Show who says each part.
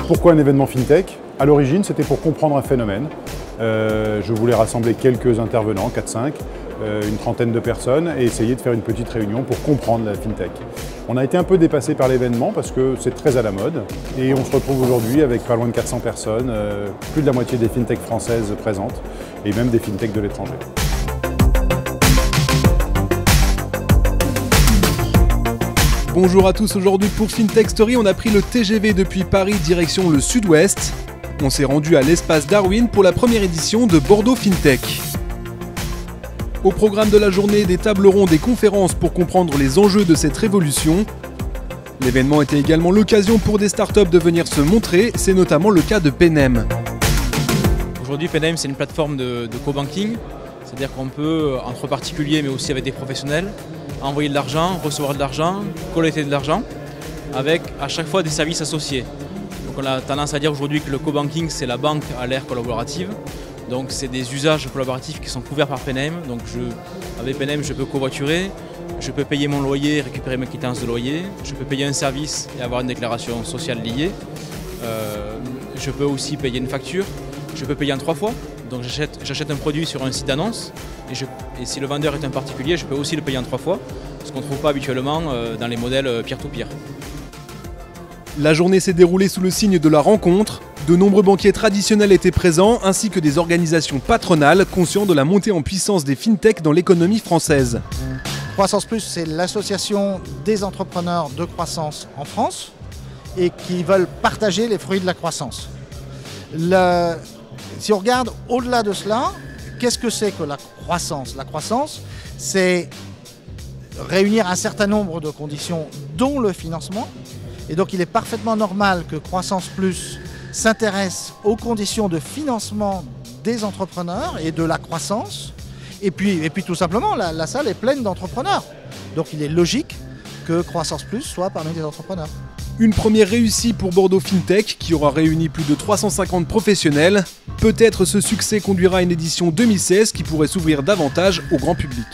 Speaker 1: Pourquoi un événement FinTech? À l'origine, c'était pour comprendre un phénomène. Je voulais rassembler quelques intervenants, 4-5, une trentaine de personnes, et essayer de faire une petite réunion pour comprendre la FinTech. On a été un peu dépassé par l'événement parce que c'est très à la mode, et on se retrouve aujourd'hui avec pas loin de 400 personnes, plus de la moitié des FinTech françaises présentes, et même des FinTech de l'étranger.
Speaker 2: Bonjour à tous, aujourd'hui pour FinTech Story, on a pris le TGV depuis Paris direction le sud-ouest. On s'est rendu à l'espace Darwin pour la première édition de Bordeaux FinTech. Au programme de la journée, des tables rondes et conférences pour comprendre les enjeux de cette révolution. L'événement était également l'occasion pour des startups de venir se montrer, c'est notamment le cas de Penem.
Speaker 3: Aujourd'hui, Penem, c'est une plateforme de co-banking, c'est-à-dire qu'on peut, entre particuliers mais aussi avec des professionnels, envoyer de l'argent, recevoir de l'argent, collecter de l'argent, avec à chaque fois des services associés. Donc on a tendance à dire aujourd'hui que le co-banking, c'est la banque à l'ère collaborative. Donc c'est des usages collaboratifs qui sont couverts par Penem. Donc avec Penem, je peux covoiturer, je peux payer mon loyer, récupérer ma quittance de loyer, je peux payer un service et avoir une déclaration sociale liée. Je peux aussi payer une facture, je peux payer en 3 fois. Donc j'achète un produit sur un site d'annonce et si le vendeur est un particulier, je peux aussi le payer en 3 fois, ce qu'on ne trouve pas habituellement dans les modèles peer-to-peer.
Speaker 2: La journée s'est déroulée sous le signe de la rencontre. De nombreux banquiers traditionnels étaient présents, ainsi que des organisations patronales conscientes de la montée en puissance des FinTech dans l'économie française.
Speaker 4: Croissance Plus, c'est l'association des entrepreneurs de croissance en France et qui veulent partager les fruits de la croissance. Si on regarde au-delà de cela, qu'est-ce que c'est que la croissance? La croissance, c'est réunir un certain nombre de conditions, dont le financement. Et donc il est parfaitement normal que Croissance Plus s'intéresse aux conditions de financement des entrepreneurs et de la croissance. Et puis tout simplement, la salle est pleine d'entrepreneurs. Donc il est logique que Croissance Plus soit parmi les entrepreneurs.
Speaker 2: Une première réussie pour Bordeaux FinTech qui aura réuni plus de 350 professionnels. Peut-être ce succès conduira à une édition 2016 qui pourrait s'ouvrir davantage au grand public.